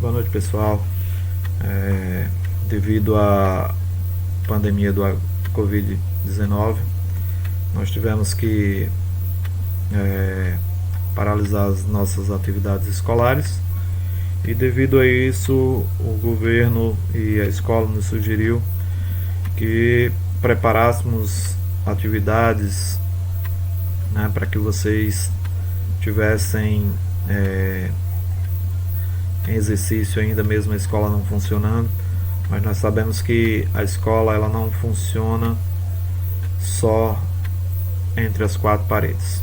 Boa noite, pessoal. Devido à pandemia do Covid-19, nós tivemos que paralisar as nossas atividades escolares, e devido a isso o governo e a escola nos sugeriu que preparássemos atividades, né, para que vocês tivessem em exercício ainda, mesmo a escola não funcionando. Mas nós sabemos que a escola ela não funciona só entre as quatro paredes.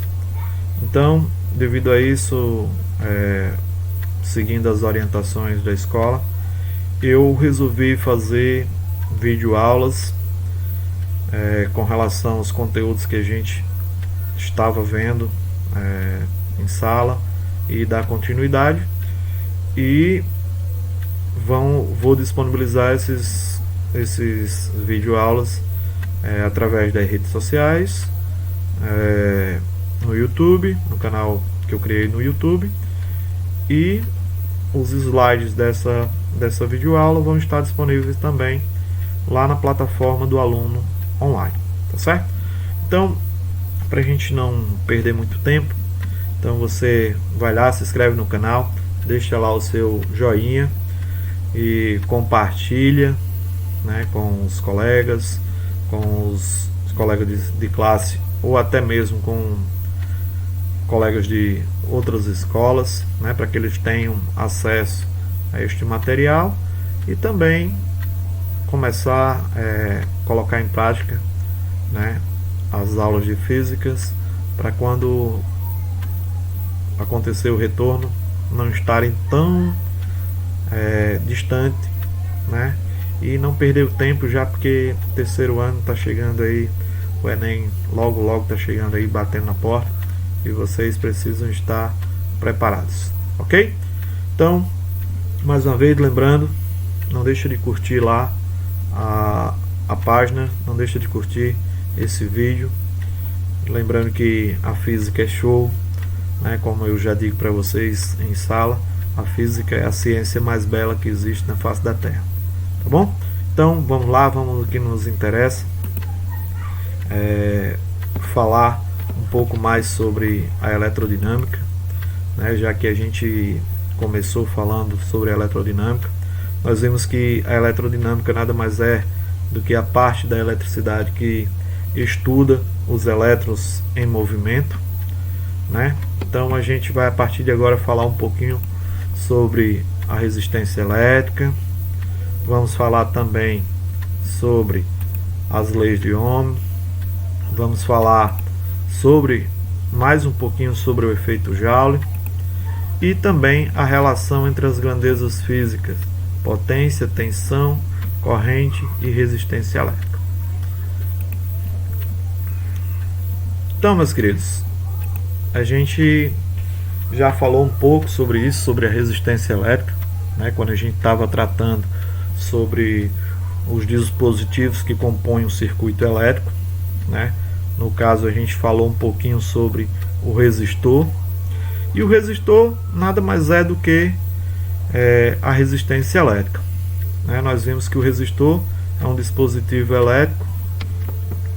Então, devido a isso, seguindo as orientações da escola, eu resolvi fazer videoaulas com relação aos conteúdos que a gente estava vendo em sala, e dar continuidade. E vou disponibilizar esses videoaulas através das redes sociais, no YouTube, no canal que eu criei no YouTube, e os slides dessa videoaula vão estar disponíveis também lá na plataforma do aluno online, tá certo? Então, para a gente não perder muito tempo, então você vai lá, se inscreve no canal, deixa lá o seu joinha e compartilha, né, com os colegas de classe, ou até mesmo com colegas de outras escolas, né, para que eles tenham acesso a este material, e também começar a colocar em prática, né, as aulas de físicas, para quando acontecer o retorno não estarem tão distante, né? E não perder o tempo, já porque o terceiro ano está chegando aí, o Enem logo está chegando aí, batendo na porta, e vocês precisam estar preparados, ok? Então, mais uma vez, lembrando, não deixa de curtir lá a página, não deixa de curtir esse vídeo, lembrando que a física é show, né? Como eu já digo para vocês em sala, a física é a ciência mais bela que existe na face da Terra, tá bom? Então vamos lá, vamos ao que nos interessa, falar um pouco mais sobre a eletrodinâmica, né? Já que a gente começou falando sobre a eletrodinâmica, nós vimos que a eletrodinâmica nada mais é do que a parte da eletricidade que estuda os elétrons em movimento, né? Então a gente vai a partir de agora falar um pouquinho sobre a resistência elétrica, vamos falar também sobre as leis de Ohm, vamos falar sobre mais um pouquinho sobre o efeito Joule, e também a relação entre as grandezas físicas, potência, tensão, corrente e resistência elétrica. Então, meus queridos, a gente já falou um pouco sobre isso, sobre a resistência elétrica, né, quando a gente estava tratando sobre os dispositivos que compõem o circuito elétrico, né? No caso, a gente falou um pouquinho sobre o resistor, e o resistor nada mais é do que a resistência elétrica, né? Nós vimos que o resistor é um dispositivo elétrico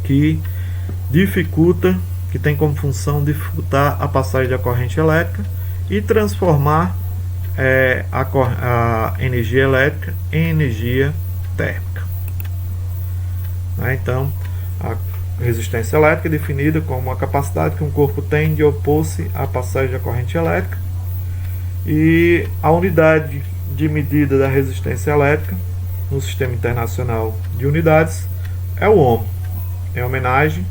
que tem como função dificultar a passagem da corrente elétrica e transformar a energia elétrica em energia térmica, né? Então, a resistência elétrica é definida como a capacidade que um corpo tem de opor-se à passagem da corrente elétrica, e a unidade de medida da resistência elétrica no Sistema Internacional de Unidades é o Ohm, em homenagem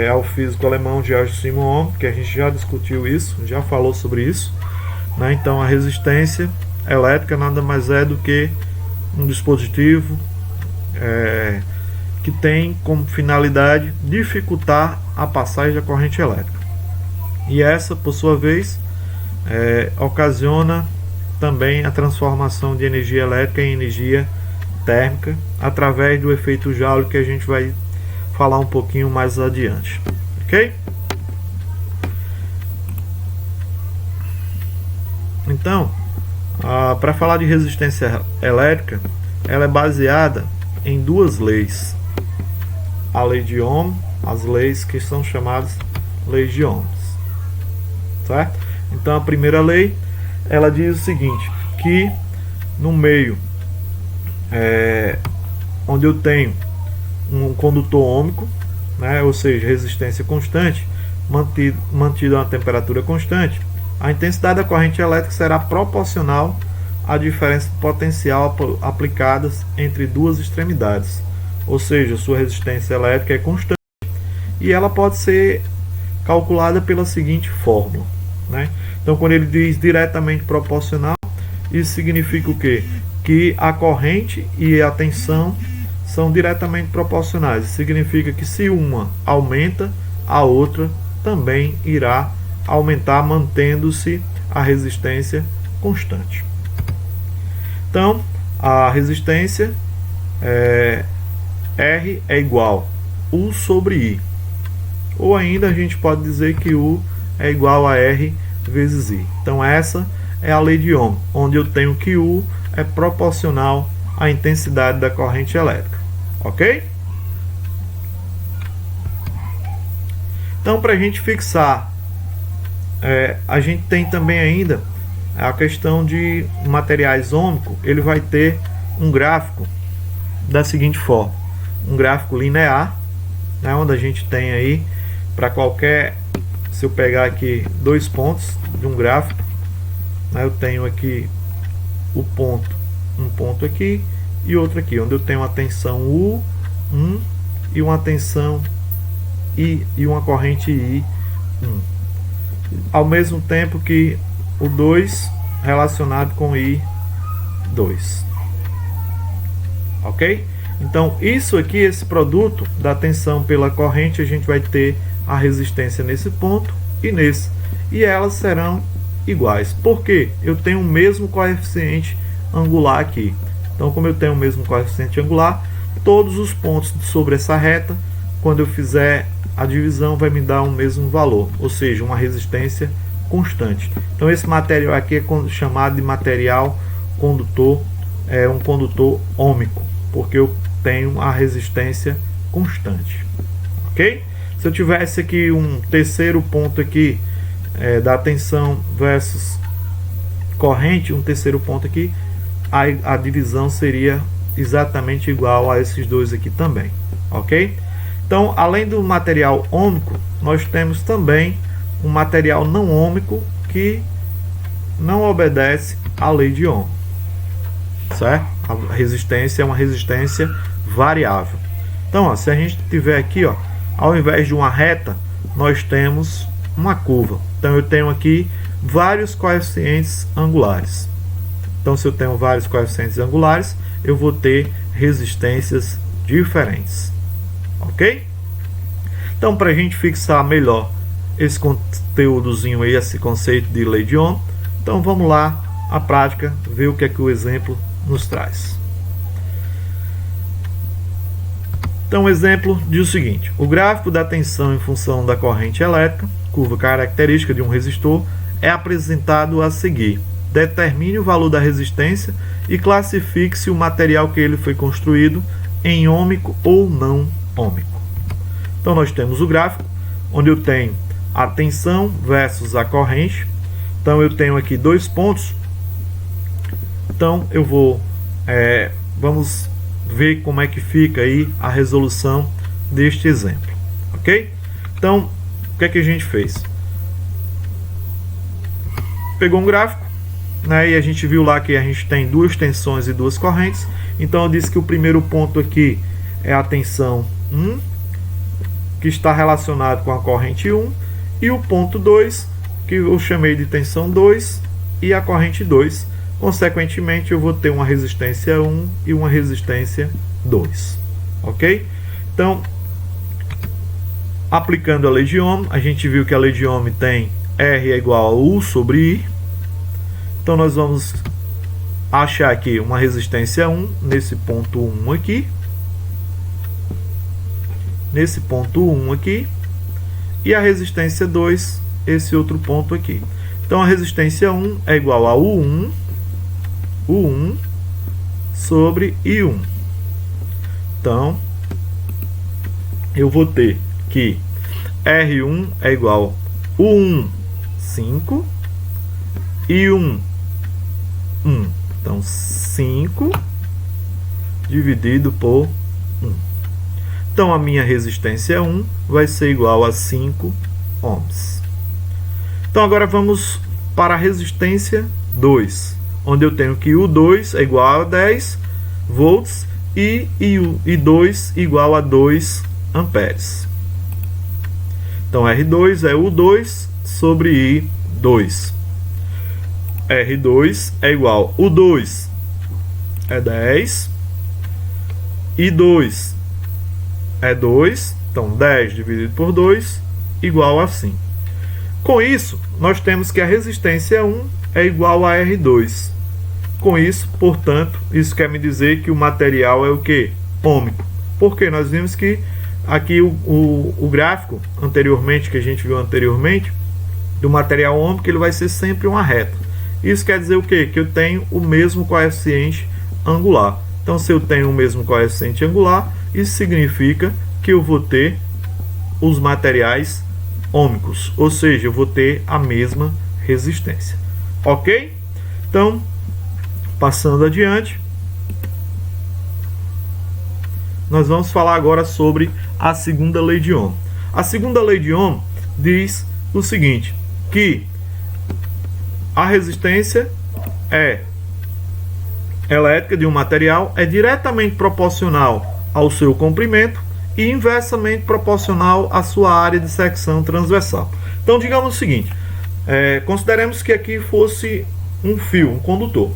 ao físico alemão Georg Simon Ohm, que a gente já discutiu isso, já falou sobre isso, né? Então a resistência elétrica nada mais é do que um dispositivo que tem como finalidade dificultar a passagem da corrente elétrica, e essa, por sua vez, ocasiona também a transformação de energia elétrica em energia térmica através do efeito Joule, que a gente vai falar um pouquinho mais adiante, ok? Então, Para falar de resistência elétrica, ela é baseada em duas leis. A lei de Ohm, as leis que são chamadas leis de Ohm, certo? Então a primeira lei, ela diz o seguinte, que no meio onde eu tenho um condutor ôhmico, né, ou seja, resistência constante, mantido a uma temperatura constante, a intensidade da corrente elétrica será proporcional à diferença de potencial aplicadas entre duas extremidades. Ou seja, sua resistência elétrica é constante e ela pode ser calculada pela seguinte fórmula, né? Então, quando ele diz diretamente proporcional, isso significa o quê? Que a corrente e a tensão são diretamente proporcionais. Isso significa que se uma aumenta, a outra também irá aumentar, mantendo-se a resistência constante. Então, a resistência R é igual a U sobre I. Ou ainda a gente pode dizer que U é igual a R vezes I. Então essa é a lei de Ohm, onde eu tenho que U é proporcional à intensidade da corrente elétrica. Ok? Então, para a gente fixar, a gente tem também ainda a questão de materiais ôhmicos. Ele vai ter um gráfico da seguinte forma: um gráfico linear, né, onde a gente tem aí para qualquer, se eu pegar aqui dois pontos de um gráfico, né, eu tenho aqui o ponto, um ponto aqui e outro aqui, onde eu tenho uma tensão U1 e uma tensão I e uma corrente I1, ao mesmo tempo que o 2 relacionado com I2. Ok? Então isso aqui, esse produto da tensão pela corrente, a gente vai ter a resistência nesse ponto e nesse, e elas serão iguais, porque eu tenho o mesmo coeficiente angular aqui. Então, como eu tenho o mesmo coeficiente angular, todos os pontos sobre essa reta, quando eu fizer a divisão, vai me dar o mesmo valor, ou seja, uma resistência constante. Então esse material aqui é chamado de material condutor, um condutor ôhmico, porque eu tenho a resistência constante. Ok? Se eu tivesse aqui um terceiro ponto aqui, da tensão versus corrente, um terceiro ponto aqui, a divisão seria exatamente igual a esses dois aqui também. Ok? Então, além do material ôhmico, nós temos também um material não ôhmico que não obedece à lei de Ohm, certo? A resistência é uma resistência variável. Então, ó, se a gente tiver aqui, ó, ao invés de uma reta, nós temos uma curva. Então eu tenho aqui vários coeficientes angulares. Então, se eu tenho vários coeficientes angulares, eu vou ter resistências diferentes. Ok? Então, para a gente fixar melhor esse conteúdozinho aí, esse conceito de lei de Ohm, então vamos lá à prática, ver o que é que o exemplo nos traz. Então o exemplo diz o seguinte: o gráfico da tensão em função da corrente elétrica, curva característica de um resistor, é apresentado a seguir. Determine o valor da resistência e classifique se o material que ele foi construído em ôhmico ou não ôhmico. Então nós temos o gráfico, onde eu tenho a tensão versus a corrente. Então eu tenho aqui dois pontos. Então eu vou, vamos ver como é que fica aí a resolução deste exemplo, ok? Então, o que é que a gente fez? Pegou um gráfico, né, e a gente viu lá que a gente tem duas tensões e duas correntes. Então eu disse que o primeiro ponto aqui é a tensão 1, que está relacionado com a corrente 1, e o ponto 2, que eu chamei de tensão 2, e a corrente 2. Consequentemente, eu vou ter uma resistência 1 e uma resistência 2. Ok? Então, aplicando a lei de Ohm, a gente viu que a lei de Ohm tem R é igual a U sobre I. Então, nós vamos achar aqui uma resistência 1 nesse ponto 1 aqui. Nesse ponto 1 aqui. E a resistência 2, esse outro ponto aqui. Então, a resistência 1 é igual a U1 U1 sobre I1. Então, eu vou ter que R1 é igual a U1, 5, I1, 1. Então, 5 dividido por 1. Então, a minha resistência 1 vai ser igual a 5 ohms. Então, agora vamos para a resistência 2, onde eu tenho que U2 é igual a 10 volts e I2 igual a 2 amperes. Então, R2 é U2 sobre I2. R2 é igual a U2 é 10, I2 é 2, então 10 dividido por 2 igual a 5. Com isso, nós temos que a resistência 1 é igual a R2. Com isso, portanto, isso quer me dizer que o material é o que? Ômico. Porque nós vimos que aqui o gráfico anteriormente, que a gente viu anteriormente, do material ômico, ele vai ser sempre uma reta. Isso quer dizer o quê? Que eu tenho o mesmo coeficiente angular. Então, se eu tenho o mesmo coeficiente angular, isso significa que eu vou ter os materiais ômicos, ou seja, eu vou ter a mesma resistência. Ok? Então, passando adiante, nós vamos falar agora sobre a segunda lei de Ohm. A segunda lei de Ohm diz o seguinte, que a resistência elétrica de um material é diretamente proporcional ao seu comprimento e inversamente proporcional à sua área de secção transversal. Então, digamos o seguinte, consideremos que aqui fosse um fio, um condutor,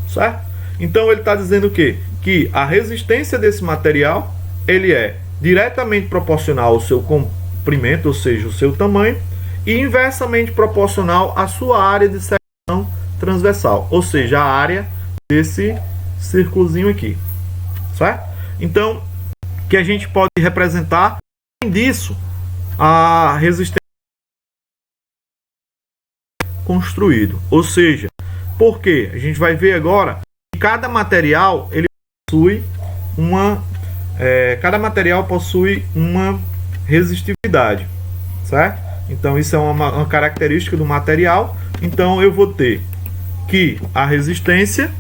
certo? Então, ele está dizendo o quê? Que a resistência desse material, ele é diretamente proporcional ao seu comprimento, ou seja, o seu tamanho, e inversamente proporcional à sua área de secção transversal, ou seja, a área desse círculozinho aqui, certo? Então, que a gente pode representar, além disso, a resistência construído, ou seja, porque a gente vai ver agora que cada material ele possui uma resistividade, certo? Então, isso é uma característica do material. Então, eu vou ter que a resistência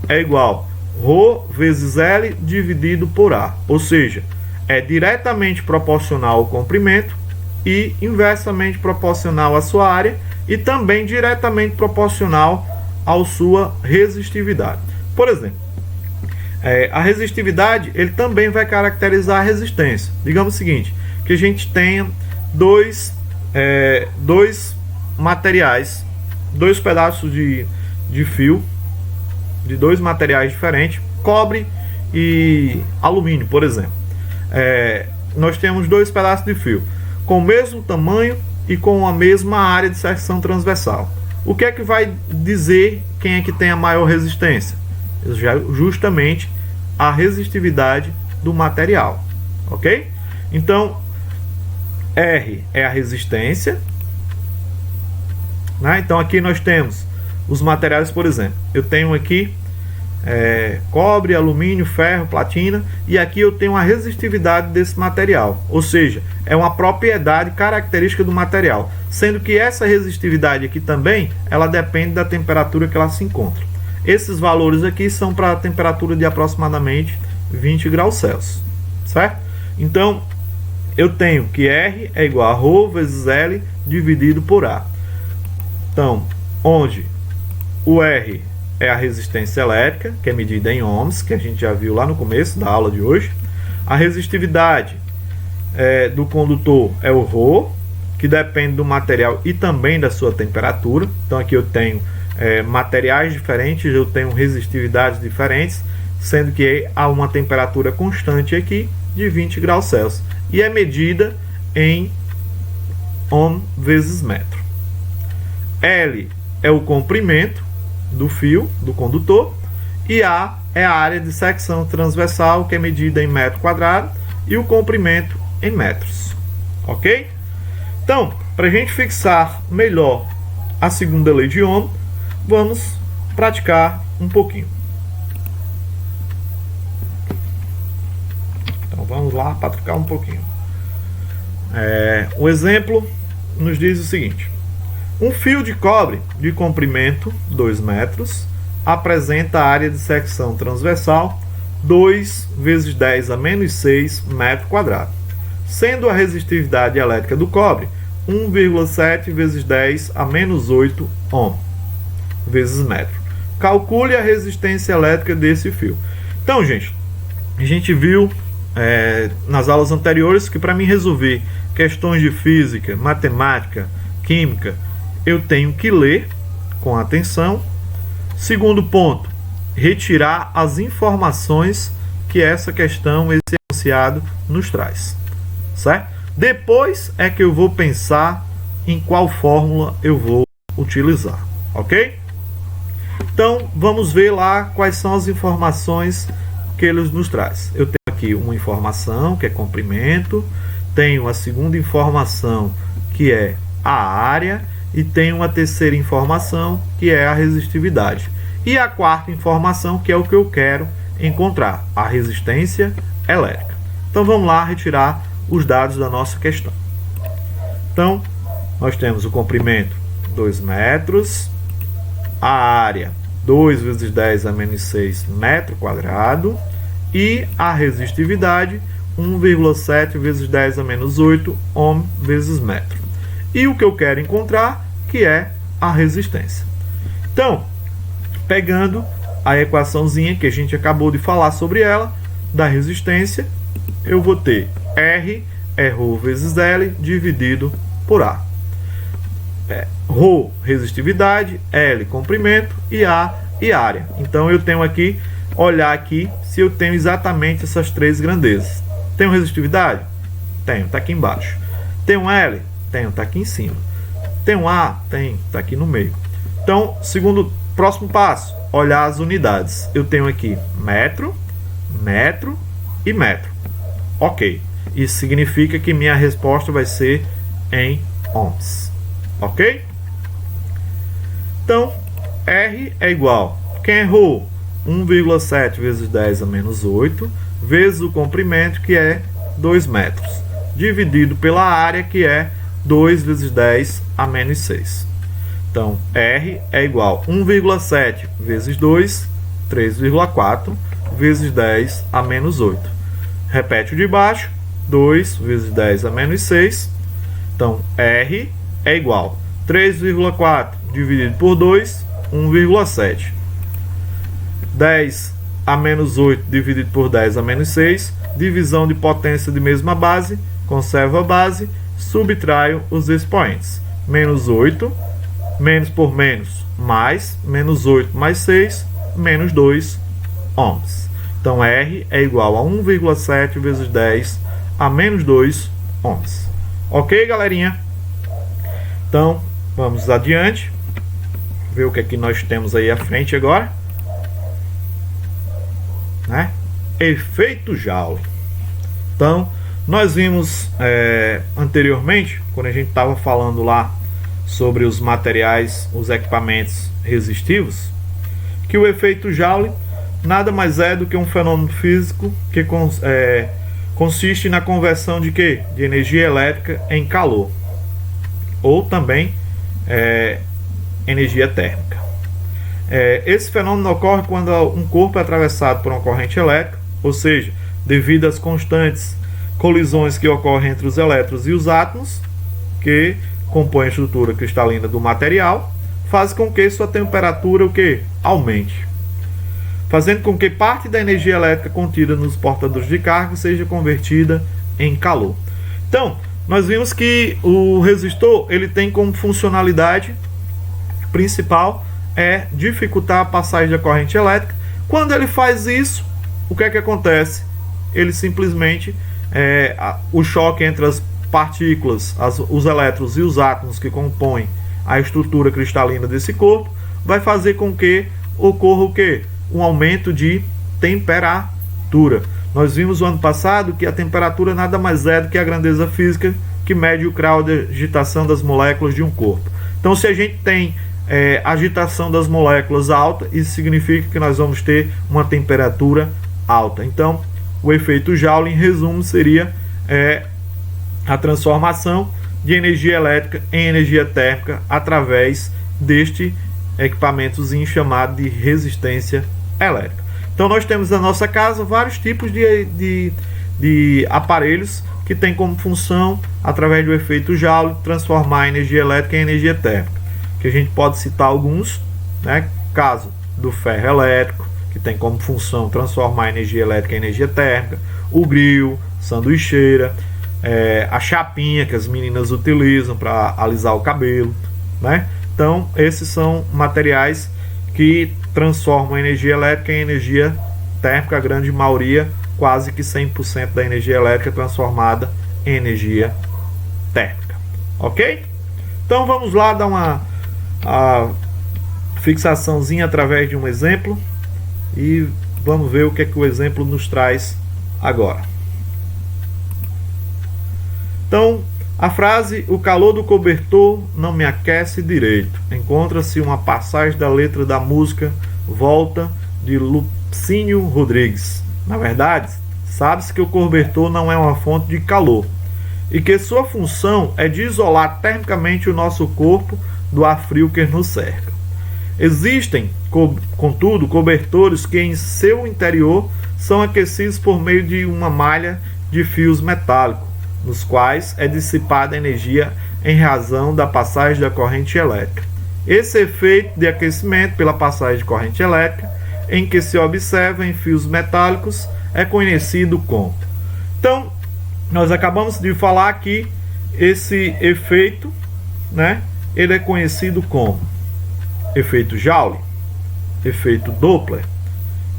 é igual a Rho vezes L dividido por A. Ou seja, é diretamente proporcional ao comprimento e inversamente proporcional à sua área e também diretamente proporcional à sua resistividade. Por exemplo, a resistividade ele também vai caracterizar a resistência. Digamos o seguinte, que a gente tenha dois materiais, dois pedaços de fio de dois materiais diferentes, cobre e alumínio, por exemplo. Nós temos dois pedaços de fio com o mesmo tamanho e com a mesma área de secção transversal. O que é que vai dizer quem é que tem a maior resistência? Justamente a resistividade do material, ok? Então, R é a resistência, né? Então aqui nós temos os materiais, por exemplo, eu tenho aqui cobre, alumínio, ferro, platina, e aqui eu tenho a resistividade desse material, ou seja, é uma propriedade característica do material, sendo que essa resistividade aqui também, ela depende da temperatura que ela se encontra. Esses valores aqui são para a temperatura de aproximadamente 20 graus Celsius, certo? Então, eu tenho que R é igual a Rho vezes L dividido por A. Então, onde o R é a resistência elétrica, que é medida em ohms, que a gente já viu lá no começo da aula de hoje. A resistividade do condutor é o Rho, que depende do material e também da sua temperatura. Então, aqui eu tenho materiais diferentes, eu tenho resistividades diferentes, sendo que há uma temperatura constante aqui de 20 graus Celsius. E é medida em ohm vezes metro. L é o comprimento do fio, do condutor, e A é a área de secção transversal, que é medida em metro quadrado, e o comprimento em metros. Ok? Então, para a gente fixar melhor a segunda lei de Ohm, vamos praticar um pouquinho. Então vamos lá praticar um pouquinho. O exemplo nos diz o seguinte: um fio de cobre de comprimento 2 metros apresenta área de secção transversal 2 vezes 10 a menos 6 metro quadrado, sendo a resistividade elétrica do cobre 1,7 vezes 10 a menos 8 ohm vezes metro. Calcule a resistência elétrica desse fio. Então, gente, a gente viu nas aulas anteriores que para mim resolver questões de física, matemática, química, eu tenho que ler com atenção. Segundo ponto, retirar as informações que essa questão, esse enunciado nos traz, certo? Depois é que eu vou pensar em qual fórmula eu vou utilizar, ok? Então, vamos ver lá quais são as informações que ele nos traz. Eu tenho aqui uma informação, que é comprimento, tenho a segunda informação, que é a área, e tenho uma terceira informação, que é a resistividade. E a quarta informação, que é o que eu quero encontrar, a resistência elétrica. Então, vamos lá retirar os dados da nossa questão. Então, nós temos o comprimento 2 metros, a área 2 vezes 10 a menos 6 metro quadrado e a resistividade 1,7 vezes 10 a menos 8 ohm vezes metro. E o que eu quero encontrar, que é a resistência. Então, pegando a equaçãozinha que a gente acabou de falar sobre ela, da resistência, eu vou ter R é ρ vezes L dividido por A. Ρ, resistividade, L, comprimento, e A e área. Então eu tenho aqui, olhar aqui se eu tenho exatamente essas três grandezas. Tenho resistividade? Tenho, está aqui embaixo. Tenho L? Tenho, está aqui em cima. Tenho A? Tem, está aqui no meio. Então, próximo passo, olhar as unidades. Eu tenho aqui metro, metro e metro. Ok. Isso significa que minha resposta vai ser em ohms. Ok? Então, R é igual. Quem errou? 1,7 vezes 10 a menos 8, vezes o comprimento, que é 2 metros, dividido pela área, que é 2 vezes 10 a menos 6. Então, R é igual a 1,7 vezes 2, 3,4, vezes 10 a menos 8. Repete o de baixo, 2 vezes 10 a menos 6. Então, R é igual a 3,4 dividido por 2, 1,7. 10 a menos 8 dividido por 10 a menos 6. Divisão de potência de mesma base. Conservo a base. Subtraio os expoentes. Menos 8, menos por menos, mais. Menos 8 mais 6, menos 2 ohms. Então, R é igual a 1,7 vezes 10 a menos 2 ohms. Ok, galerinha? Então, vamos adiante. Ver o que é que nós temos aí à frente agora. Efeito Joule. Então, nós vimos anteriormente, quando a gente estava falando lá sobre os materiais, os equipamentos resistivos, que o efeito Joule nada mais é do que um fenômeno físico que consiste na conversão de quê? De energia elétrica em calor, ou também energia térmica. Esse fenômeno ocorre quando um corpo é atravessado por uma corrente elétrica, ou seja, devido às constantes colisões que ocorrem entre os elétrons e os átomos, que compõem a estrutura cristalina do material, faz com que sua temperatura aumente, fazendo com que parte da energia elétrica contida nos portadores de carga seja convertida em calor. Então, nós vimos que o resistor ele tem como funcionalidade principal dificultar a passagem da corrente elétrica. Quando ele faz isso, o que é que acontece? Ele simplesmente, o choque entre as partículas, os elétrons e os átomos que compõem a estrutura cristalina desse corpo, vai fazer com que ocorra um aumento de temperatura. Nós vimos no ano passado que a temperatura nada mais é do que a grandeza física que mede o grau de agitação das moléculas de um corpo. Então, se a gente tem agitação das moléculas alta, isso significa que nós vamos ter uma temperatura alta. Então, o efeito Joule, em resumo, seria a transformação de energia elétrica em energia térmica através deste equipamentozinho chamado de resistência elétrica. Então, nós temos na nossa casa vários tipos de aparelhos que têm como função, através do efeito Joule, transformar a energia elétrica em energia térmica. Que a gente pode citar alguns, né? Caso do ferro elétrico, que tem como função transformar a energia elétrica em energia térmica, o grill, sanduicheira, a chapinha que as meninas utilizam para alisar o cabelo, né? Então, esses são materiais que transformam a energia elétrica em energia térmica, a grande maioria, quase que 100% da energia elétrica transformada em energia térmica. Ok? Então, vamos lá dar uma fixaçãozinha através de um exemplo e vamos ver o que é que o exemplo nos traz agora. Então, a frase "o calor do cobertor não me aquece direito" encontra-se uma passagem da letra da música Volta, de Lupicínio Rodrigues. Na verdade, sabe-se que o cobertor não é uma fonte de calor e que sua função é de isolar termicamente o nosso corpo do ar frio que nos cerca. Existem, contudo, cobertores que em seu interior são aquecidos por meio de uma malha de fios metálicos, nos quais é dissipada energia em razão da passagem da corrente elétrica. Esse efeito de aquecimento pela passagem de corrente elétrica, em que se observa em fios metálicos, é conhecido como. Então, nós acabamos de falar que esse efeito, né, ele é conhecido como efeito Joule, efeito Doppler,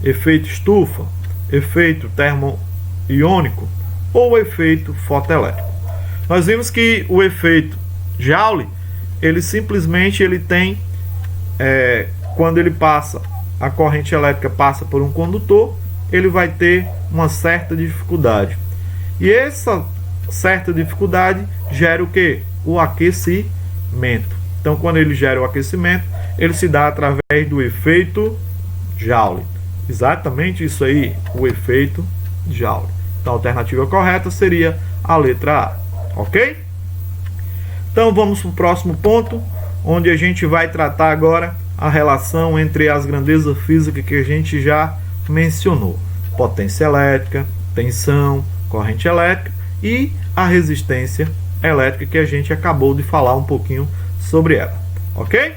efeito estufa, efeito termoiônico ou efeito fotoelétrico. Nós vimos que o efeito Joule, ele simplesmente tem, quando ele passa, a corrente elétrica passa por um condutor, ele vai ter uma certa dificuldade. E essa certa dificuldade gera o que? O aquecimento. Então, quando ele gera o aquecimento, ele se dá através do efeito Joule. Exatamente isso aí, o efeito Joule. Então, a alternativa correta seria a letra A, ok? Então, vamos para o próximo ponto, onde a gente vai tratar agora a relação entre as grandezas físicas que a gente já mencionou: potência elétrica, tensão, corrente elétrica e a resistência elétrica, que a gente acabou de falar um pouquinho sobre ela, ok?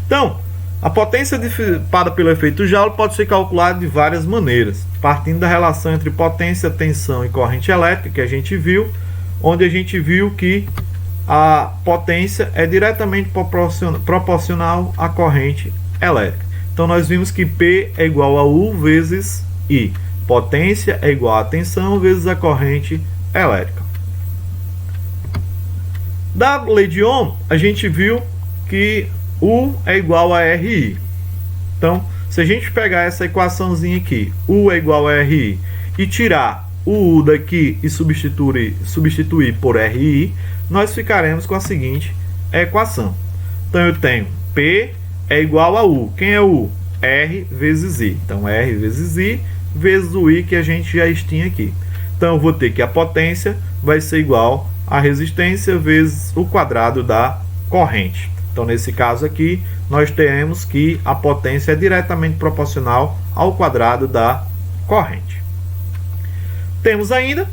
Então, a potência dissipada pelo efeito Joule pode ser calculada de várias maneiras, partindo da relação entre potência, tensão e corrente elétrica, que a gente viu, onde a gente viu que a potência é diretamente proporcional à corrente elétrica. Então, nós vimos que P é igual a U vezes I. Potência é igual a tensão vezes a corrente elétrica. Da lei de Ohm, a gente viu que U é igual a RI. Então, se a gente pegar essa equaçãozinha aqui, U é igual a RI, e tirar o U daqui e substituir por RI, nós ficaremos com a seguinte equação. Então, eu tenho P é igual a U. Quem é U? R vezes I. Então, R vezes I vezes o I que a gente já tinha aqui. Então, eu vou ter que a potência vai ser igual a resistência vezes o quadrado da corrente. Então, nesse caso aqui, nós temos que a potência é diretamente proporcional ao quadrado da corrente. Temos ainda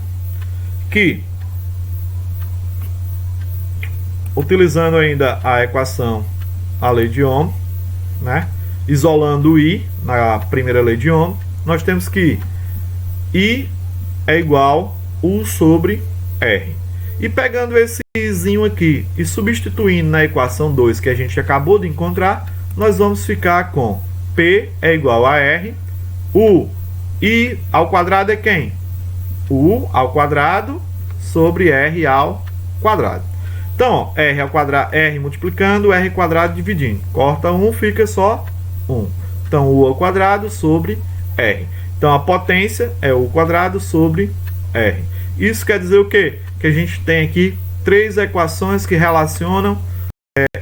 que, utilizando ainda a equação, a lei de Ohm, né, isolando o I na primeira lei de Ohm, nós temos que I é igual a U sobre R. E pegando esse izinho aqui e substituindo na equação 2 que a gente acabou de encontrar, nós vamos ficar com P é igual a R, U, I ao quadrado é quem? U ao quadrado sobre R ao quadrado. Então, ó, R ao quadrado, R multiplicando, R quadrado dividindo. Corta 1, fica só 1. Então, U ao quadrado sobre R. Então, a potência é U quadrado sobre R. Isso quer dizer o quê? Que a gente tem aqui três equações que relacionam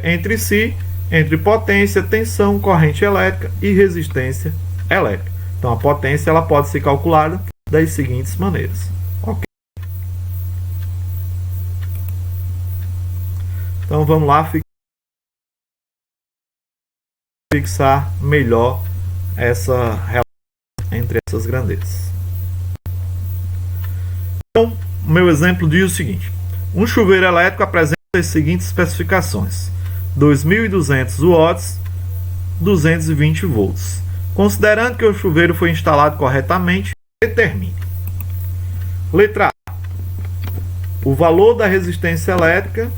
entre si, entre potência, tensão, corrente elétrica e resistência elétrica. Então a potência ela pode ser calculada das seguintes maneiras. Ok? Então vamos lá fixar melhor essa relação entre essas grandezas. Então, meu exemplo diz o seguinte: um chuveiro elétrico apresenta as seguintes especificações: 2.200 watts, 220 volts. Considerando que o chuveiro foi instalado corretamente, determine. Letra A: o valor da resistência elétrica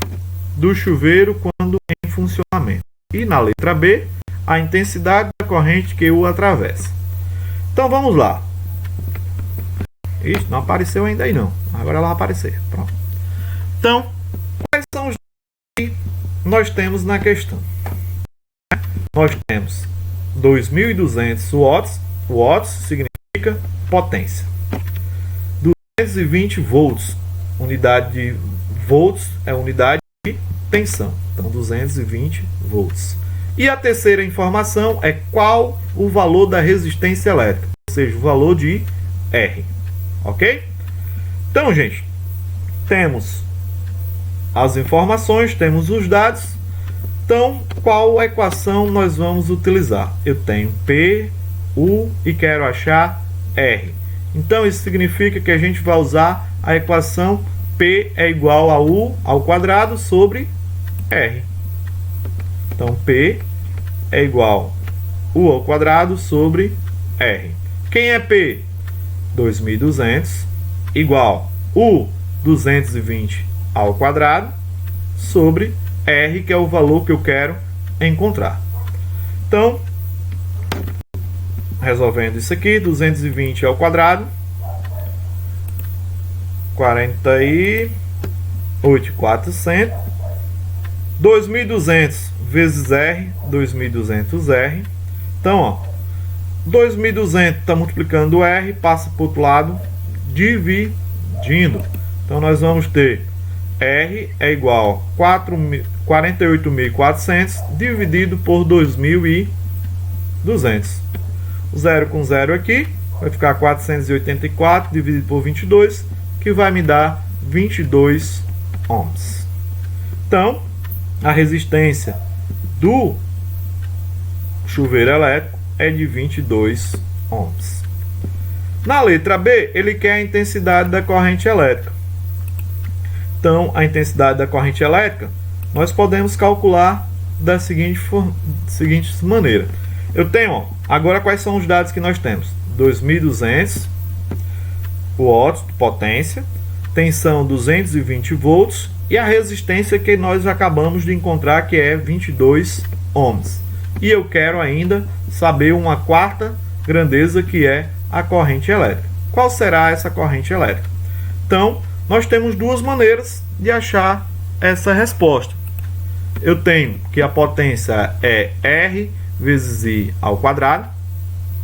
do chuveiro quando em funcionamento. E na letra B, a intensidade da corrente que o atravessa. Então vamos lá. Ixi, não apareceu ainda aí não. Agora ela vai aparecer. Pronto. Então, quais são os que nós temos na questão? Nós temos 2.200 watts. Watts significa potência. 220 volts. Unidade de volts é unidade de tensão. Então, 220 volts. E a terceira informação é qual o valor da resistência elétrica, ou seja, o valor de R. Ok? Então, gente, temos as informações, temos os dados. Então, qual equação nós vamos utilizar? Eu tenho P, U e quero achar R. Então, isso significa que a gente vai usar a equação P é igual a U ao quadrado sobre R. Então, P é igual a U ao quadrado sobre R. Quem é P? 2.200 igual U 220 ao quadrado sobre R, que é o valor que eu quero encontrar. Então, resolvendo isso aqui, 220 ao quadrado, 48.400, 2.200 vezes R, 2.200 R. Então, ó, 2.200 está multiplicando R, passa para o outro lado, dividindo. Então, nós vamos ter R é igual a 48.400 dividido por 2.200. Zero com zero aqui, vai ficar 484 dividido por 22, que vai me dar 22 ohms. Então, a resistência do chuveiro elétrico é de 22 ohms. Na letra B, ele quer a intensidade da corrente elétrica. Então, a intensidade da corrente elétrica, nós podemos calcular da seguinte maneira. Eu tenho, ó, agora quais são os dados que nós temos? 2.200 watts de potência, tensão 220 volts e a resistência que nós acabamos de encontrar, que é 22 ohms. E eu quero ainda saber uma quarta grandeza, que é a corrente elétrica. Qual será essa corrente elétrica? Então, nós temos duas maneiras de achar essa resposta. Eu tenho que a potência é R vezes I ao quadrado.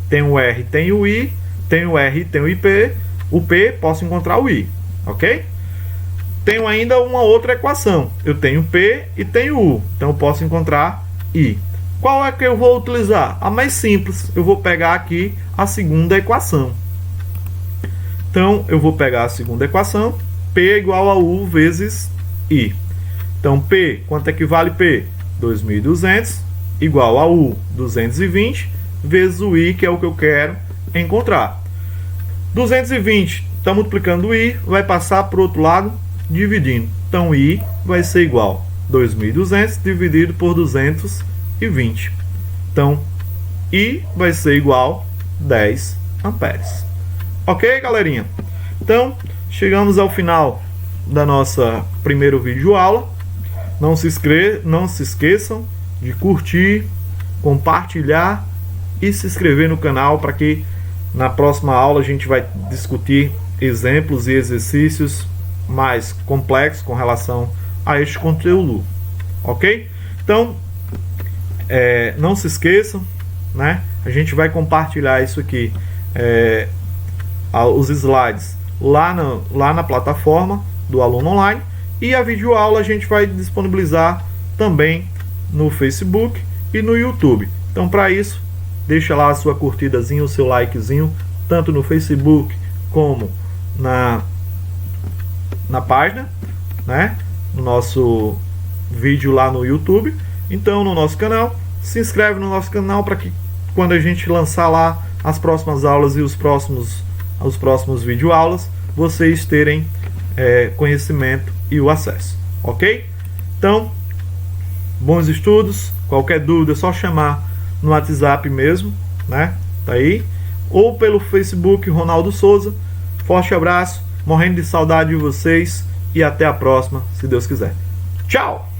Tem o R, tem o I, tem o R, tem o IP. O P, posso encontrar o I, ok? Tenho ainda uma outra equação. Eu tenho P e tenho U, então eu posso encontrar I. Qual é que eu vou utilizar? A mais simples. Eu vou pegar aqui a segunda equação. Então, eu vou pegar a segunda equação. P é igual a U vezes I. Então, P, quanto é que vale P? 2.200 igual a U 220 vezes o I, que é o que eu quero encontrar. 220 está multiplicando o I, vai passar para o outro lado, dividindo. Então, I vai ser igual a 2.200 dividido por 220. Então, I vai ser igual a 10 amperes. Ok, galerinha? Então, chegamos ao final da nossa primeira videoaula. Não se esqueçam de curtir, compartilhar e se inscrever no canal, para que na próxima aula a gente vai discutir exemplos e exercícios mais complexos com relação a este conteúdo. Ok? Então, não se esqueçam, né? A gente vai compartilhar isso aqui, os slides lá na plataforma do Aluno Online, e a videoaula a gente vai disponibilizar também no Facebook e no YouTube. Então, para isso, deixa lá a sua curtidazinha, o seu likezinho, tanto no Facebook como na página, né? No nosso vídeo lá no YouTube. Então, no nosso canal, se inscreve no nosso canal para que quando a gente lançar lá as próximas aulas e os próximos videoaulas, vocês terem conhecimento e o acesso, ok? Então, bons estudos. Qualquer dúvida é só chamar no WhatsApp mesmo, né? Tá aí. Ou pelo Facebook, Ronaldo Souza. Forte abraço, morrendo de saudade de vocês e até a próxima, se Deus quiser. Tchau!